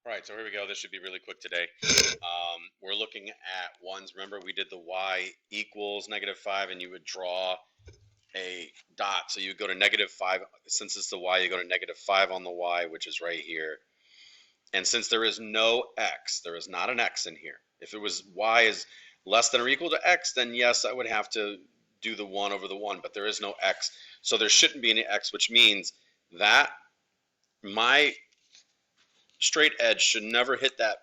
All right, so here we go. This should be really quick today. We're looking at ones. Remember, we did the y equals -5, and you would draw a dot. So you would go to -5. Since it's the y, you go to -5 on the y, which is right here. And since there is no x, there is not an x in here. If it was y is less than or equal to x, then yes, I would have to do the 1 over the 1, but there is no x. So there shouldn't be any x, which means that my straight edge should never hit that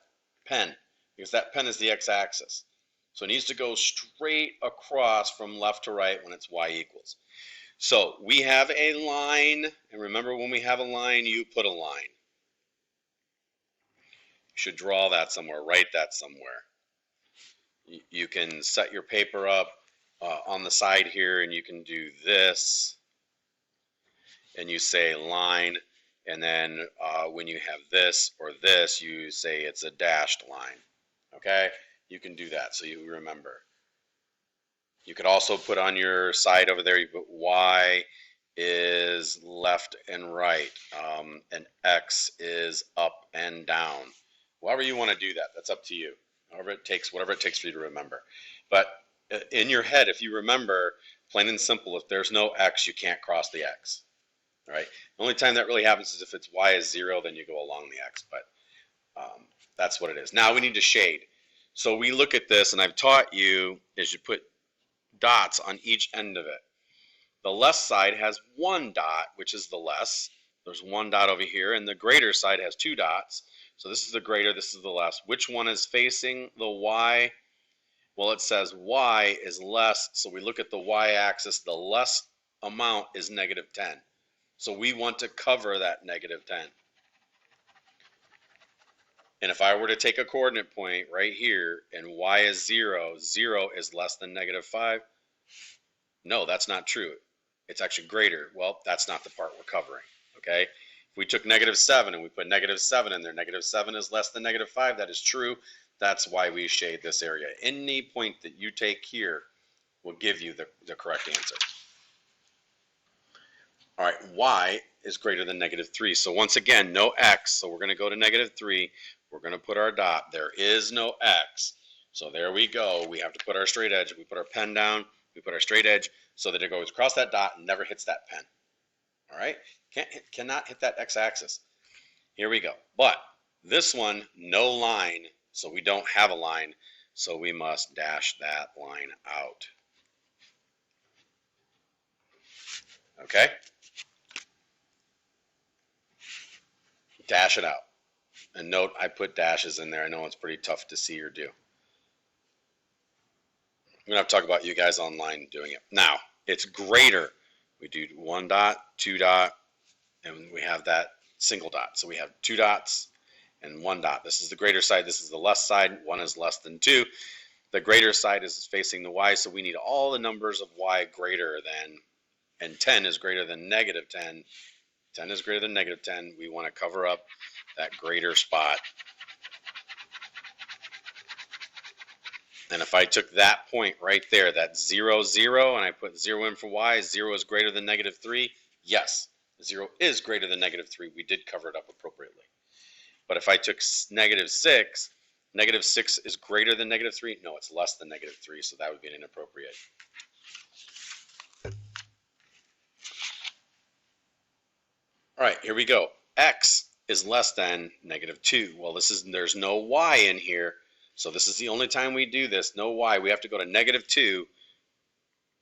pen because that pen is the x-axis. So it needs to go straight across from left to right when it's y equals. So we have a line, and remember when we have a line, you put a line. You should draw that somewhere, write that somewhere. You can set your paper up on the side here, and you can do this, and you say line, and then when you have this or this, you say it's a dashed line. Okay, you can do that so you remember. You could also put on your side over there, you put y is left and right, and x is up and down. However you want to do that, that's up to you. However it takes, whatever it takes for you to remember. But in your head, if you remember, plain and simple, if there's no x, you can't cross the x. All right. The only time that really happens is if it's y is 0, then you go along the x. But that's what it is. Now we need to shade. So we look at this, and I've taught you is you put dots on each end of it. The left side has one dot, which is the less. There's one dot over here, and the greater side has two dots. So this is the greater, this is the less. Which one is facing the y? Well, it says y is less, so we look at the y-axis. The less amount is -10. So we want to cover that -10. And if I were to take a coordinate point right here and y is 0, 0 is less than -5, no, that's not true. It's actually greater. Well, that's not the part we're covering, okay? If we took -7 and we put -7 in there, -7 is less than -5, that is true. That's why we shade this area. Any point that you take here will give you the correct answer. All right, y is greater than -3. So once again, no x, so we're going to go to -3. We're going to put our dot. There is no x. So there we go. We have to put our straight edge. We put our pen down. We put our straight edge so that it goes across that dot and never hits that pen. All right? Cannot hit that x-axis. Here we go. But this one, no line, so we don't have a line, so we must dash that line out. Okay? Dash it out. And note, I put dashes in there. I know it's pretty tough to see or do. I'm going to have to talk about you guys online doing it. Now, it's greater. We do one dot, two dot, and we have that single dot. So we have two dots and one dot. This is the greater side. This is the less side. 1 is less than 2. The greater side is facing the y, so we need all the numbers of y greater than, and 10 is greater than -10. 10 is greater than -10. We want to cover up that greater spot. And if I took that point right there, that 0, 0, and I put 0 in for y, 0 is greater than -3, yes, 0 is greater than -3. We did cover it up appropriately. But if I took -6, -6 is greater than -3? No, it's less than -3, so that would be inappropriate. All right, here we go. X is less than -2. Well, there's no y in here, so this is the only time we do this. No y. We have to go to -2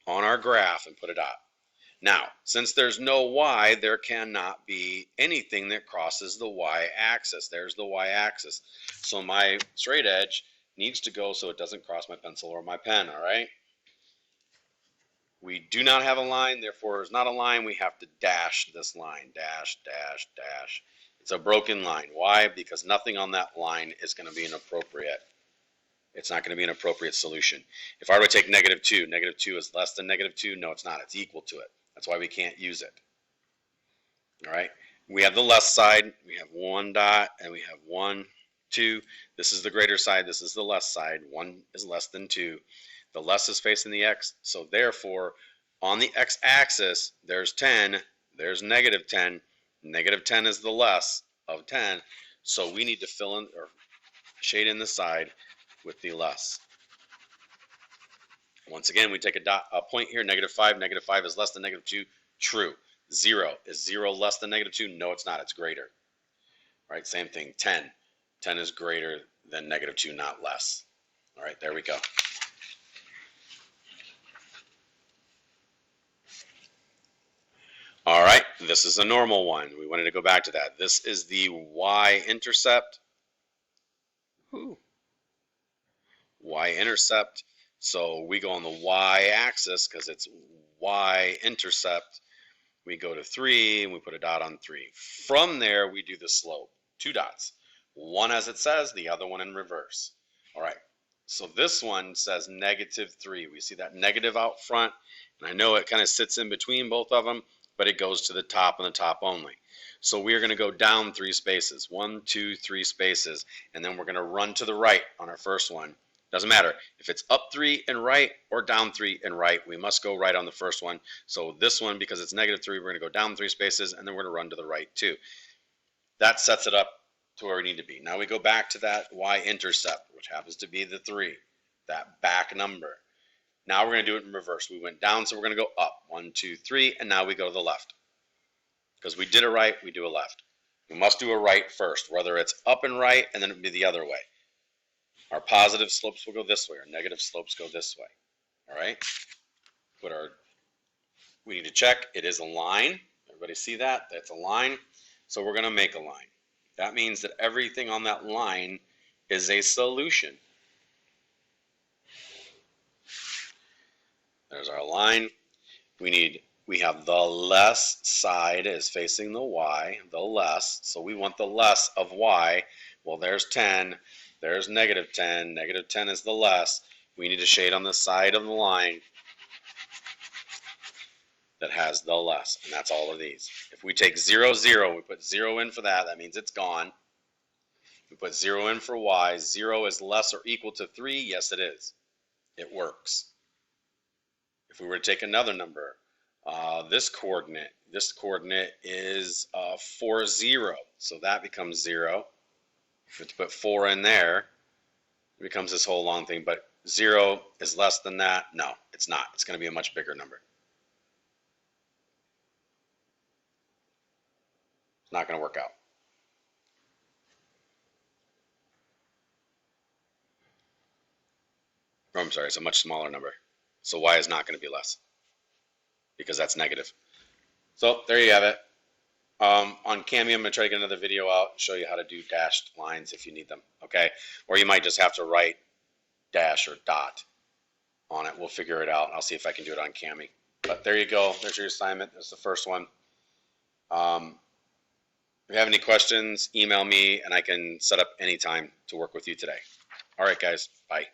on our graph and put a dot. Now, since there's no y, there cannot be anything that crosses the y-axis. There's the y-axis. So my straight edge needs to go so it doesn't cross my pencil or my pen, all right? We do not have a line, therefore there's not a line. We have to dash this line. Dash, dash, dash. It's a broken line. Why? Because nothing on that line is going to be inappropriate. It's not going to be an appropriate solution. If I were to take -2, -2 is less than -2. No, it's not. It's equal to it. That's why we can't use it. All right. We have the left side. We have one dot, and we have 1, 2. This is the greater side. This is the less side. 1 is less than 2. The less is facing the x. So therefore, on the x-axis, there's 10. There's -10. -10 is the less of 10. So we need to fill in or shade in the side with the less. Once again, we take a point here, -5. -5 is less than -2. True. 0. Is 0 less than -2? No, it's not. It's greater. All right, same thing. 10. 10 is greater than -2, not less. All right, there we go. All right, this is a normal one. We wanted to go back to that. This is the y-intercept. Y-intercept. So we go on the y-axis because it's y-intercept. We go to 3 and we put a dot on 3. From there, we do the slope. 2 dots. One as it says, the other one in reverse. All right. So this one says -3. We see that negative out front. And I know it kind of sits in between both of them, but it goes to the top and the top only. So we're going to go down 3 spaces. 1, 2, 3 spaces. And then we're going to run to the right on our first one. Doesn't matter if it's up 3 and right or down 3 and right. We must go right on the first one. So this one, because it's -3, we're going to go down 3 spaces and then we're going to run to the right too. That sets it up to where we need to be. Now we go back to that y-intercept, which happens to be the 3, that back number. Now we're going to do it in reverse. We went down, so we're going to go up. 1, 2, 3, and now we go to the left. Because we did a right, we do a left. We must do a right first, whether it's up and right, and then it'll be the other way. Our positive slopes will go this way. Our negative slopes go this way. All right? We need to check. It is a line. Everybody see that? That's a line. So we're going to make a line. That means that everything on that line is a solution. There's our line. We have the less side is facing the y, the less. So we want the less of y. Well, there's 10. There's -10. -10 is the less. We need to shade on the side of the line that has the less, and that's all of these. If we take 0, 0, we put 0 in for that, that means it's gone. We put 0 in for y. 0 is less or equal to 3. Yes, it is. It works. If we were to take another number, this coordinate is 4, 0. So that becomes 0. If we put 4 in there, it becomes this whole long thing. But 0 is less than that. No, it's not. It's going to be a much bigger number. It's not going to work out. Oh, I'm sorry, it's a much smaller number. So y is not going to be less because that's negative. So there you have it. On Cammy, I'm going to try to get another video out and show you how to do dashed lines if you need them, okay? Or you might just have to write dash or dot on it. We'll figure it out. I'll see if I can do it on Cammy. But there you go. There's your assignment. That's the first one. If you have any questions, email me, and I can set up any time to work with you today. All right, guys. Bye.